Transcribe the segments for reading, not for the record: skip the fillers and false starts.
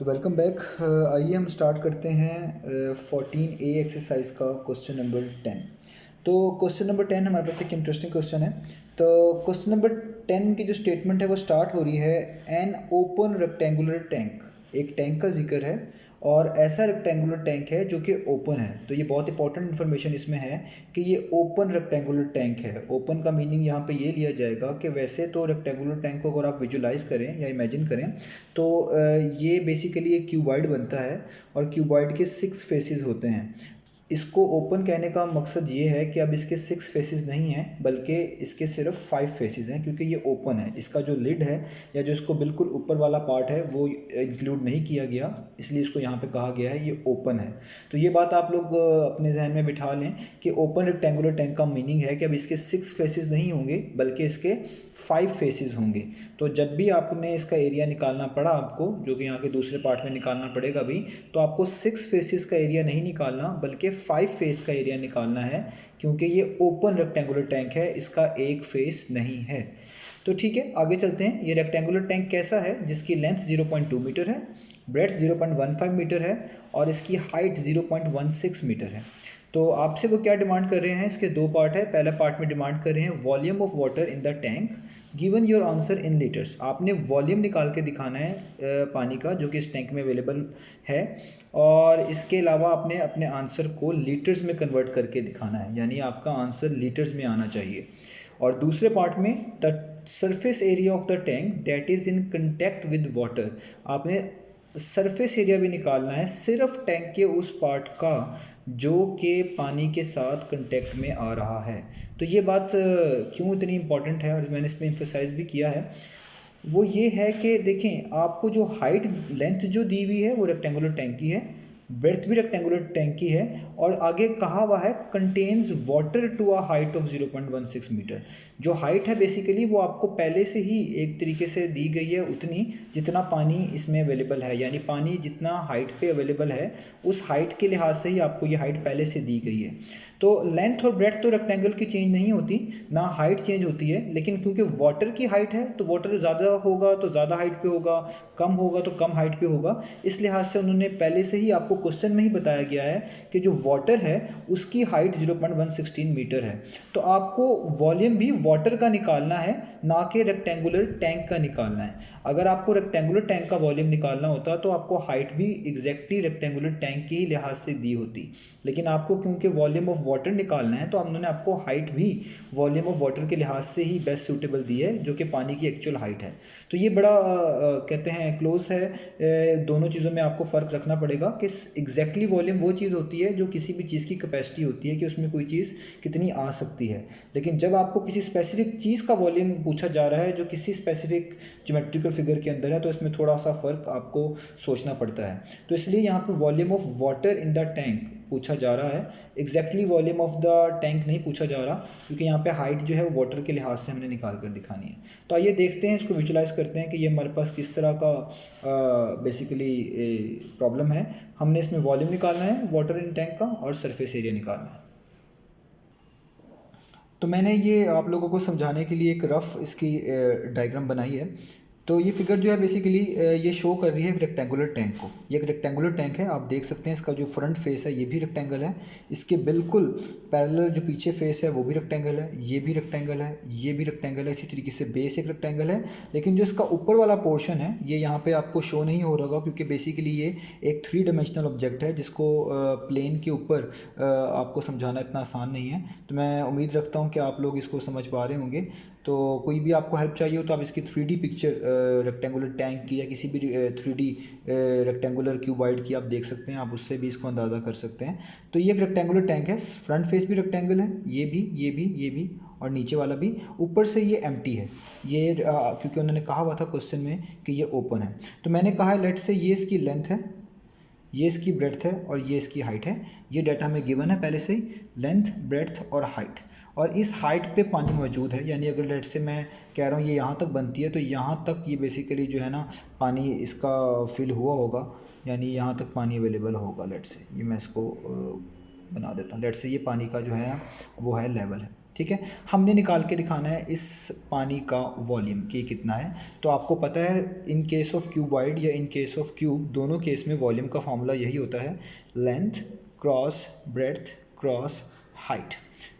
तो welcome back. आइए हम स्टार्ट करते हैं 14A एक्सरसाइज का क्वेश्चन नंबर 10। तो क्वेश्चन नंबर 10 हमारे पास एक इंटरेस्टिंग क्वेश्चन है। तो क्वेश्चन नंबर 10 की जो स्टेटमेंट है वो स्टार्ट हो रही है, एन ओपन रेक्टेंगुलर टैंक। एक टैंक का जिक्र है और ऐसा रेक्टेंगुलर टैंक है जो कि ओपन है। तो ये बहुत इंपॉर्टेंट इन्फॉर्मेशन इसमें है कि ये ओपन रेक्टेंगुलर टैंक है। ओपन का मीनिंग यहाँ पे ये लिया जाएगा कि वैसे तो रेक्टेंगुलर टैंक को अगर आप विजुलाइज करें या इमेजिन करें तो ये बेसिकली एक क्यूबॉइड बनता है और क्यूबॉइड के 6 फेसेस होते हैं। इसको ओपन कहने का मकसद ये है कि अब इसके 6 फेसेस नहीं हैं बल्कि इसके सिर्फ 5 फेसेस हैं, क्योंकि ये ओपन है। इसका जो लिड है या जो इसको बिल्कुल ऊपर वाला पार्ट है वो इंक्लूड नहीं किया गया, इसलिए इसको यहाँ पे कहा गया है ये ओपन है। तो ये बात आप लोग अपने जहन में बिठा लें कि ओपन रेक्टेंगुलर टैंक का मीनिंग है कि अब इसके 6 फेसेस नहीं होंगे बल्कि इसके 5 फेसेस होंगे। तो जब भी आपने इसका एरिया निकालना पड़ा आपको, जो कि यहाँ के दूसरे पार्ट में निकालना पड़ेगा भी, तो आपको 6 फेसेस का एरिया नहीं निकालना बल्कि 5 फेस का एरिया निकालना है, क्योंकि ये ओपन रेक्टेंगुलर टैंक है, इसका एक फेस नहीं है। तो ठीक है, आगे चलते हैं। ये रेक्टेंगुलर टैंक कैसा है, जिसकी लेंथ 0.2 मीटर है, ब्रेड्थ 0.15 मीटर है और इसकी हाइट 0.16 मीटर है। तो आपसे वो क्या डिमांड कर रहे हैं, इसके दो पार्ट है। पहला पार्ट में डिमांड कर रहे हैं volume of water in the tank, given your answer in litres. आपने वॉल्यूम निकाल के दिखाना है पानी का जो कि इस टैंक में अवेलेबल है, और इसके अलावा आपने अपने आंसर को लीटर्स में कन्वर्ट करके दिखाना है, यानी आपका आंसर लीटर्स में आना चाहिए। और दूसरे पार्ट में the surface area of the tank that is in contact with water, आपने सरफेस एरिया भी निकालना है सिर्फ टैंक के उस पार्ट का जो कि पानी के साथ कांटेक्ट में आ रहा है। तो ये बात क्यों इतनी इम्पॉर्टेंट है और मैंने इस पर एम्फसाइज भी किया है, वो ये है कि देखें, आपको जो हाइट लेंथ जो दी हुई है वो रेक्टेंगुलर टैंक की है, ब्रेड्थ भी रेक्टेंगुलर टैंक की है, और आगे कहा हुआ है contains water to a height of 0.16 metre. जो हाइट है बेसिकली वो आपको पहले से ही एक तरीके से दी गई है, उतनी जितना पानी इसमें अवेलेबल है, यानी पानी जितना हाइट पे अवेलेबल है उस हाइट के लिहाज से ही आपको ये हाइट पहले से दी गई है। तो लेंथ और ब्रेड्थ तो रेक्टेंगल की चेंज नहीं होती, ना हाइट चेंज होती है, लेकिन क्योंकि वाटर की हाइट है तो वाटर ज़्यादा होगा तो ज़्यादा हाइट पे होगा, कम होगा तो कम हाइट पे होगा। इस लिहाज से उन्होंने पहले से ही आपको क्वेश्चन में ही बताया गया है कि जो वाटर है उसकी हाइट 0.116 मीटर है। तो आपको वॉल्यूम भी वाटर का निकालना है, ना कि रेक्टेंगुलर टैंक का निकालना है। अगर आपको रेक्टेंगुलर टैंक का वॉल्यूम निकालना होता तो आपको हाइट भी एग्जैक्टली रेक्टेंगुलर टैंक के ही लिहाज से दी होती, लेकिन आपको क्योंकि वॉल्यूम ऑफ वाटर निकालना है तो उन्होंने आपको हाइट भी वॉल्यूम ऑफ वाटर के लिहाज से ही बेस्ट सूटेबल दी है, जो कि पानी की एक्चुअल हाइट है। तो ये बड़ा कहते हैं क्लोज है। दोनों चीज़ों में आपको फ़र्क रखना पड़ेगा कि एग्जैक्टली वॉल्यूम वो चीज़ होती है जो किसी भी चीज़ की कैपेसिटी होती है कि उसमें कोई चीज़ कितनी आ सकती है, लेकिन जब आपको किसी स्पेसिफिक चीज़ का वॉल्यूम पूछा जा रहा है जो किसी स्पेसिफिक ज्योमेट्रिकल फिगर के अंदर है, तो इसमें थोड़ा सा फ़र्क आपको सोचना पड़ता है। तो इसलिए यहाँ पर volume of water in the tank पूछा जा रहा है, exactly volume of the tank नहीं पूछा जा रहा, क्योंकि यहाँ पे हाइट जो है वो वाटर के लिहाज से हमने निकाल कर दिखानी है। तो आइए देखते हैं, इसको विजुलाइज करते हैं कि ये हमारे पास किस तरह का बेसिकली प्रॉब्लम है। हमने इसमें वॉल्यूम निकालना है वाटर इन टैंक का और सरफेस एरिया निकालना है। तो मैंने ये आप लोगों को समझाने के लिए एक रफ़ इसकी डायग्राम बनाई है। तो ये फिगर जो है बेसिकली ये शो कर रही है एक रेक्टेंगुलर टैंक को। ये एक रेक्टेंगुलर टैंक है, आप देख सकते हैं इसका जो फ्रंट फेस है ये भी रेक्टेंगल है, इसके बिल्कुल पैरेलल जो पीछे फेस है वो भी रेक्टेंगल है, ये भी रेक्टेंगल है, ये भी रेक्टेंगल है। इसी तरीके से बेस एक रेक्टेंगल है, लेकिन जो इसका ऊपर वाला पोर्शन है ये यहाँ पे आपको शो नहीं हो रहा होगा, क्योंकि बेसिकली ये एक 3 डायमेंशनल ऑब्जेक्ट है जिसको प्लेन के ऊपर आपको समझाना इतना आसान नहीं है। तो मैं उम्मीद रखता हूँ कि आप लोग इसको समझ पा रहे होंगे। तो कोई भी आपको हेल्प चाहिए हो तो आप इसकी 3D पिक्चर रेक्टेंगुलर टैंक की या किसी भी 3D रेक्टेंगुलर क्यूबॉइड की आप देख सकते हैं, आप उससे भी इसको अंदाज़ा कर सकते हैं। तो ये एक रेक्टेंगुलर टैंक है, फ्रंट फेस भी रेक्टेंगल है, ये भी, ये भी, ये भी, और नीचे वाला भी। ऊपर से ये एम्प्टी है, ये क्योंकि उन्होंने कहा हुआ था क्वेश्चन में कि ये ओपन है। तो मैंने कहा है लेट से ये इसकी लेंथ है, ये इसकी ब्रेड्थ है और ये इसकी हाइट है। ये डाटा हमें गिवन है पहले से ही, लेंथ, ब्रेड्थ और हाइट। और इस हाइट पे पानी मौजूद है, यानी अगर लेट से मैं कह रहा हूँ ये यहाँ तक बनती है तो यहाँ तक ये बेसिकली जो है ना पानी इसका फिल हुआ होगा, यानी यहाँ तक पानी अवेलेबल होगा। लेट से ये मैं इसको बना देता हूँ। लेट से ये पानी का जो है ना वो है लेवल है। ठीक है। हमने निकाल के दिखाना है इस पानी का वॉल्यूम कि कितना है। तो आपको पता है इन केस ऑफ क्यूबॉइड या इन केस ऑफ क्यूब, दोनों केस में वॉल्यूम का फॉर्मूला यही होता है, length cross breadth cross height.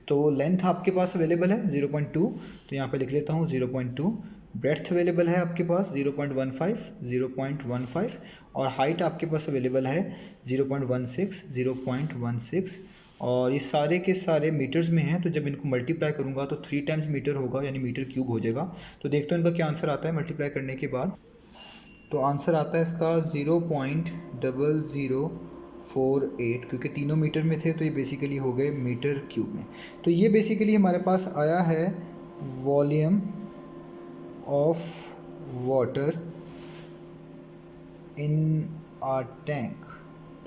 तो लेंथ आपके पास अवेलेबल है 0.2, तो यहाँ पे लिख लेता हूँ 0.2। ब्रेड्थ अवेलेबल है आपके पास 0.15, और हाइट आपके पास अवेलेबल है 0.16। और ये सारे के सारे मीटर्स में हैं, तो जब इनको मल्टीप्लाई करूँगा तो 3 टाइम्स मीटर होगा, यानी मीटर क्यूब हो जाएगा। तो देखते हैं इनका क्या आंसर आता है मल्टीप्लाई करने के बाद। तो आंसर आता है इसका 0.0048, क्योंकि तीनों मीटर में थे तो ये बेसिकली हो गए मीटर क्यूब में। तो ये बेसिकली हमारे पास आया है volume of water in a tank.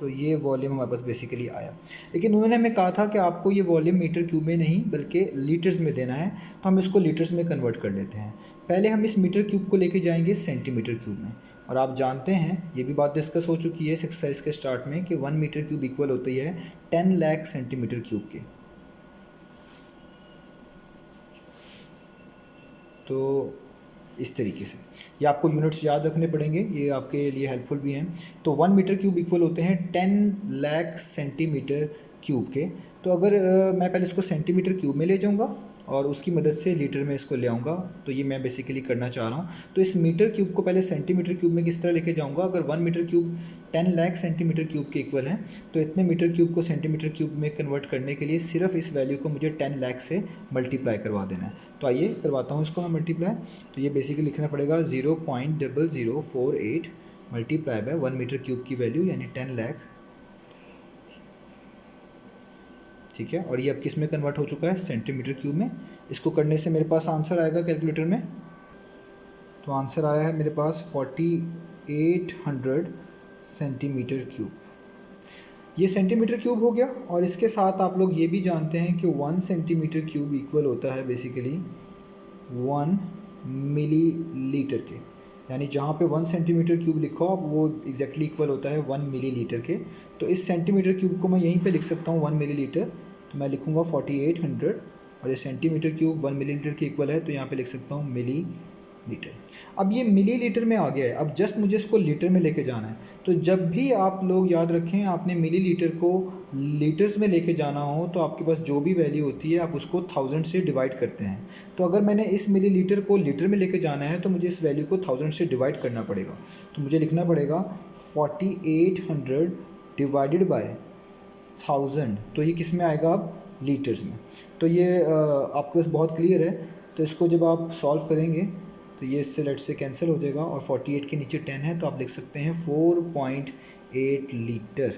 तो ये वॉल्यूम हमारे पास बेसिकली आया, लेकिन उन्होंने हमें कहा था कि आपको ये वॉल्यूम मीटर क्यूब में नहीं बल्कि लीटर्स में देना है, तो हम इसको लीटर्स में कन्वर्ट कर लेते हैं। पहले हम इस मीटर क्यूब को लेके जाएंगे सेंटीमीटर क्यूब में, और आप जानते हैं ये भी बात डिस्कस हो चुकी है इस एक्सरसाइज के स्टार्ट में कि 1 मीटर क्यूब इक्वल होती है 10 लाख सेंटीमीटर क्यूब के। तो इस तरीके से ये आपको यूनिट्स याद रखने पड़ेंगे, ये आपके लिए हेल्पफुल भी हैं। तो 1 मीटर क्यूब इक्वल होते हैं 10 लाख सेंटीमीटर क्यूब के। तो अगर मैं पहले इसको सेंटीमीटर क्यूब में ले जाऊंगा और उसकी मदद से लीटर में इसको ले आऊँगा, तो ये मैं बेसिकली करना चाह रहा हूँ। तो इस मीटर क्यूब को पहले सेंटीमीटर क्यूब में किस तरह लेके जाऊँगा, अगर 1 metre cube 10 lakh centimetre cube के इक्वल है, तो इतने मीटर क्यूब को सेंटीमीटर क्यूब में कन्वर्ट करने के लिए सिर्फ इस वैल्यू को मुझे 10 लाख से मल्टीप्लाई करवा देना है। तो आइए करवाता हूँ इसको मैं मल्टीप्लाई। तो ये बेसिकली लिखना पड़ेगा 0.0048 मल्टीप्लाई बाय 1 मीटर क्यूब की वैल्यू यानी 10 लाख, ठीक है। और ये अब किस में कन्वर्ट हो चुका है, सेंटीमीटर क्यूब में। इसको करने से मेरे पास आंसर आएगा कैलकुलेटर में। तो आंसर आया है मेरे पास 4800 सेंटीमीटर क्यूब। ये सेंटीमीटर क्यूब हो गया, और इसके साथ आप लोग ये भी जानते हैं कि 1 सेंटीमीटर क्यूब इक्वल होता है बेसिकली 1 मिलीलीटर के, यानी जहाँ पे 1 सेंटीमीटर क्यूब लिखो आप वो एग्जैक्टली इक्वल होता है 1 मिलीलीटर के। तो इस सेंटीमीटर क्यूब को मैं यहीं पे लिख सकता हूँ 1 मिलीलीटर, तो मैं लिखूँगा 4800, और ये सेंटीमीटर क्यूब 1 मिलीलीटर के इक्वल है, तो यहाँ पे लिख सकता हूँ मिलीलीटर। अब ये मिलीलीटर में आ गया है, अब जस्ट मुझे इसको लीटर में लेके जाना है। तो जब भी आप लोग याद रखें आपने मिलीलीटर को लीटर्स में लेके जाना हो, तो आपके पास जो भी वैल्यू होती है आप उसको 1000 से डिवाइड करते हैं। तो अगर मैंने इस मिलीलीटर को लीटर में लेके जाना है तो मुझे इस वैल्यू को 1000 से डिवाइड करना पड़ेगा। तो मुझे लिखना पड़ेगा 4800 डिवाइडेड बाय 1000, तो ये किस में आएगा अब, लीटर्स में। तो ये आपके पास बहुत क्लियर है। तो इसको जब आप सॉल्व करेंगे तो ये इससे लेट से कैंसिल हो जाएगा, और 48 के नीचे 10 है तो आप लिख सकते हैं 4.8 लीटर।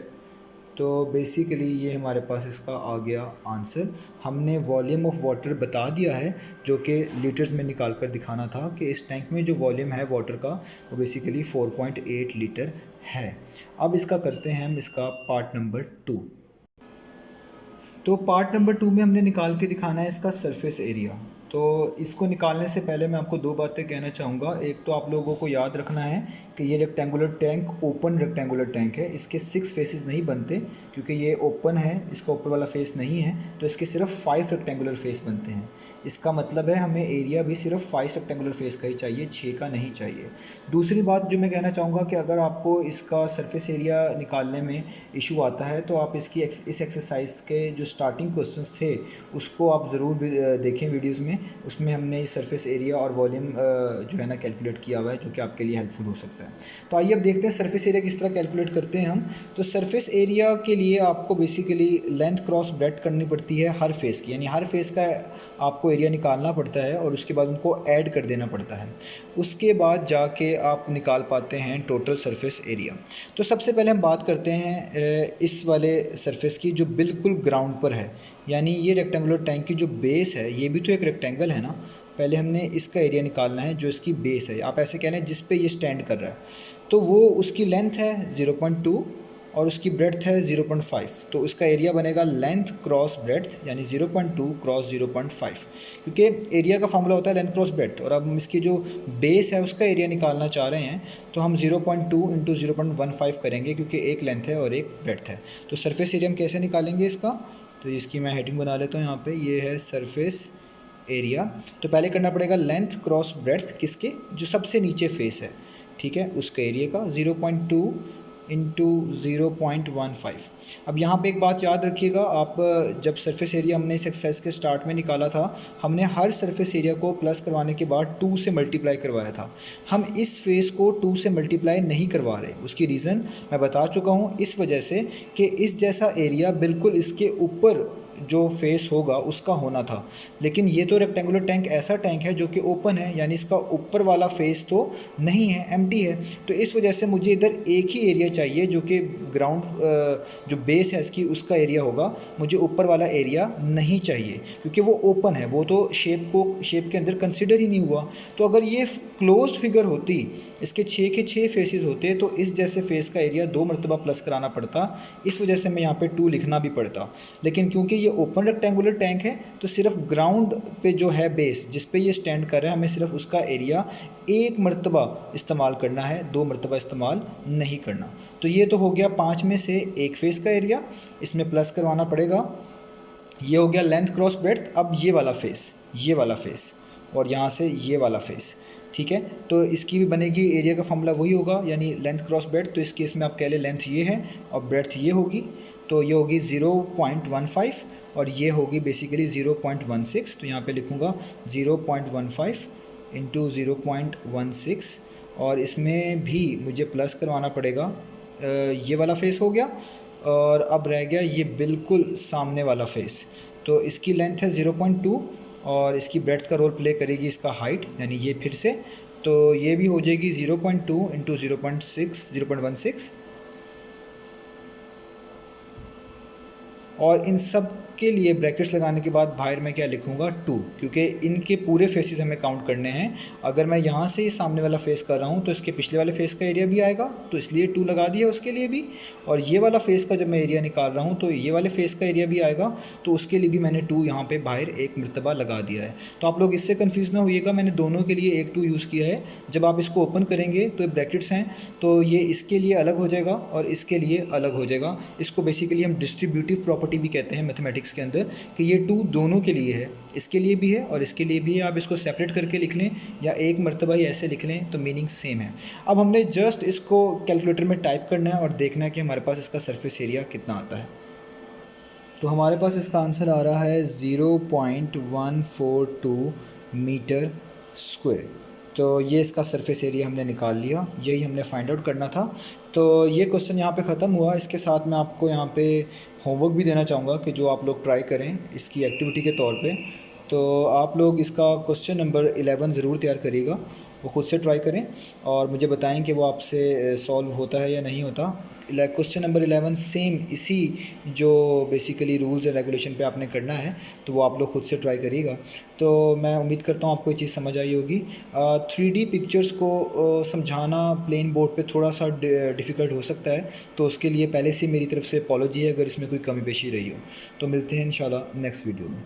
तो बेसिकली ये हमारे पास इसका आ गया आंसर। हमने वॉल्यूम ऑफ वाटर बता दिया है जो कि लीटर्स में निकाल कर दिखाना था कि इस टैंक में जो वॉल्यूम है वाटर का वो बेसिकली 4.8 लीटर है। अब इसका करते हैं हम इसका पार्ट नंबर 2। तो पार्ट नंबर 2 में हमने निकाल के दिखाना है इसका सरफेस एरिया। तो इसको निकालने से पहले मैं आपको 2 बातें कहना चाहूँगा। एक तो आप लोगों को याद रखना है कि ये rectangular tank open rectangular tank है, इसके 6 फेसेस नहीं बनते क्योंकि ये ओपन है, इसका ऊपर वाला फेस नहीं है, तो इसके सिर्फ 5 रेक्टेंगुलर फेस बनते हैं। इसका मतलब है हमें एरिया भी सिर्फ 5 रेक्टेंगुलर फेस का ही चाहिए, 6 का नहीं चाहिए। दूसरी बात जो मैं कहना चाहूँगा कि अगर आपको इसका सरफेस एरिया निकालने में इशू आता है तो आप इसकी इस एक्सरसाइज के जो स्टार्टिंग क्वेश्चंस थे उसको आप ज़रूर देखें वीडियोज़ में, उसमें हमने सरफेस एरिया और वॉल्यूम जो है ना कैलकुलेट किया हुआ है, जो कि आपके लिए हेल्पफुल हो सकता है। तो आइए अब देखते हैं सरफेस एरिया किस तरह कैलकुलेट करते हैं हम। तो सरफेस एरिया के लिए आपको बेसिकली लेंथ क्रॉस ब्रेड्थ करनी पड़ती है हर फेस की, यानी हर फेस का आपको एरिया निकालना पड़ता है और उसके बाद उनको ऐड कर देना पड़ता है। उसके बाद जाके आप निकाल पाते हैं टोटल सरफेस एरिया। तो सबसे पहले हम बात करते हैं इस वाले सरफेस की जो बिल्कुल ग्राउंड पर है, यानी ये रेक्टेंगुलर टैंक की जो बेस है, ये भी तो एक रेक्टेंगल है ना। पहले हमने इसका एरिया निकालना है जो इसकी बेस है, आप ऐसे कह लें जिस पे ये स्टैंड कर रहा है। तो वो उसकी लेंथ है 0.2 और उसकी ब्रेड्थ है 0.5, तो उसका एरिया बनेगा लेंथ क्रॉस ब्रेड्थ यानी 0.2 क्रॉस 0.5, क्योंकि एरिया का फॉर्मूला होता है लेंथ क्रॉस ब्रेड्थ। और अब हम इसकी जो बेस है उसका एरिया निकालना चाह रहे हैं तो हम 0.2 इंटू 0.15 करेंगे क्योंकि एक लेंथ है और एक ब्रेड्थ है। तो सरफेस एरिया हम कैसे निकालेंगे इसका, तो इसकी मैं हेडिंग बना लेता हूँ यहाँ पे, ये है सरफेस एरिया। तो पहले करना पड़ेगा लेंथ क्रॉस ब्रेड्थ किसके, जो सबसे नीचे फेस है, ठीक है, उसका एरिया का 0.2 इंटू 0.15। अब यहाँ पे एक बात याद रखिएगा आप, जब सरफेस एरिया हमने इस एक्सरसाइज के स्टार्ट में निकाला था, हमने हर सरफेस एरिया को प्लस करवाने के बाद 2 से मल्टीप्लाई करवाया था। हम इस फेस को 2 से मल्टीप्लाई नहीं करवा रहे, उसकी रीज़न मैं बता चुका हूँ, इस वजह से कि इस जैसा एरिया बिल्कुल इसके ऊपर जो फेस होगा उसका होना था। लेकिन ये तो रेक्टेंगुलर टैंक ऐसा टैंक है जो कि ओपन है, यानी इसका ऊपर वाला फेस तो नहीं है, एम्प्टी है। तो इस वजह से मुझे इधर एक ही एरिया चाहिए जो कि ग्राउंड जो बेस है इसकी उसका एरिया होगा, मुझे ऊपर वाला एरिया नहीं चाहिए क्योंकि वो ओपन है, वो तो शेप के अंदर कंसिडर ही नहीं हुआ। तो अगर ये क्लोज्ड फिगर होती, इसके 6 के 6 फेसेस होते, तो इस जैसे फेस का एरिया 2 मरतबा प्लस कराना पड़ता, इस वजह से मैं यहाँ पे 2 लिखना भी पड़ता। लेकिन क्योंकि ये ओपन रेक्टेंगुलर टैंक है तो सिर्फ ग्राउंड पे जो है बेस जिस पे ये स्टैंड कर रहा है, हमें सिर्फ उसका एरिया 1 मरतबा इस्तेमाल करना है, 2 मरतबा इस्तेमाल नहीं करना। तो ये तो हो गया 5 में से एक फेस का एरिया, इसमें प्लस करवाना पड़ेगा। ये हो गया लेंथ क्रॉस ब्रेड्थ। अब ये वाला फेस और यहाँ से ये वाला फेस, ठीक है। तो इसकी भी बनेगी, एरिया का फॉर्मूला वही होगा, यानी लेंथ क्रॉस ब्रेड्थ। तो इस केस में आप कह लें लेंथ ये है और ब्रेड्थ ये होगी, तो ये होगी 0.15 और ये होगी बेसिकली 0.16। तो यहाँ पे लिखूँगा 0.15 इंटू 0.16 और इसमें भी मुझे प्लस करवाना पड़ेगा। ये वाला फेस हो गया और अब रह गया ये बिल्कुल सामने वाला फेस। तो इसकी लेंथ है 0.2 और इसकी ब्रेड्थ का रोल प्ले करेगी इसका हाइट, यानी ये फिर से, तो ये भी हो जाएगी 0.2 इंटू 0.16 और इन सब के लिए ब्रैकेट्स लगाने के बाद बाहर मैं क्या लिखूंगा 2, क्योंकि इनके पूरे फेसेस हमें काउंट करने हैं। अगर मैं यहाँ से ही सामने वाला फेस कर रहा हूँ तो इसके पिछले वाले फेस का एरिया भी आएगा, तो इसलिए 2 लगा दिया उसके लिए भी। और ये वाला फेस का जब मैं एरिया निकाल रहा हूँ तो ये वाले फेस का एरिया भी आएगा, तो उसके लिए भी मैंने 2 यहाँ पर बाहर एक मरतबा लगा दिया है। तो आप लोग इससे कन्फ्यूज़ ना होइएगा, मैंने दोनों के लिए एक 2 यूज़ किया है। जब आप इसको ओपन करेंगे तो ब्रैकेट्स हैं, तो ये इसके लिए अलग हो जाएगा और इसके लिए अलग हो जाएगा। इसको बेसिकली हम डिस्ट्रीब्यूटिव प्रॉपर्टी भी कहते हैं मैथमेटिक्स के अंदर, कि ये 2 दोनों के लिए है, इसके लिए भी है और इसके लिए भी है। आप इसको सेपरेट करके लिख लें या एक मरतबा ही ऐसे लिख लें तो मीनिंग सेम है। अब हमने जस्ट इसको कैलकुलेटर में टाइप करना है और देखना है कि हमारे पास इसका सरफेस एरिया कितना आता है। तो हमारे पास इसका आंसर आ रहा है 0.142 मीटर स्क्वायर। तो ये इसका सरफेस एरिया हमने निकाल लिया, यही हमने फाइंड आउट करना था। तो ये क्वेश्चन यहाँ पे ख़त्म हुआ। इसके साथ मैं आपको यहाँ पे होमवर्क भी देना चाहूँगा कि जो आप लोग ट्राई करें इसकी एक्टिविटी के तौर पे। तो आप लोग इसका क्वेश्चन नंबर 11 ज़रूर तैयार करिएगा, वो ख़ुद से ट्राई करें और मुझे बताएं कि वो आपसे सॉल्व होता है या नहीं होता। क्वेश्चन नंबर 11 सेम इसी जो बेसिकली रूल्स एंड रेगुलेशन पे आपने करना है, तो वो आप लोग खुद से ट्राई करिएगा। तो मैं उम्मीद करता हूँ आपको ये चीज़ समझ आई होगी। 3D पिक्चर्स को समझाना प्लेन बोर्ड पे थोड़ा सा डिफ़िकल्ट हो सकता है, तो उसके लिए पहले से मेरी तरफ से अपॉलॉजी है अगर इसमें कोई कमी पेशी रही हो। तो मिलते हैं इंशाल्लाह नेक्स्ट वीडियो में।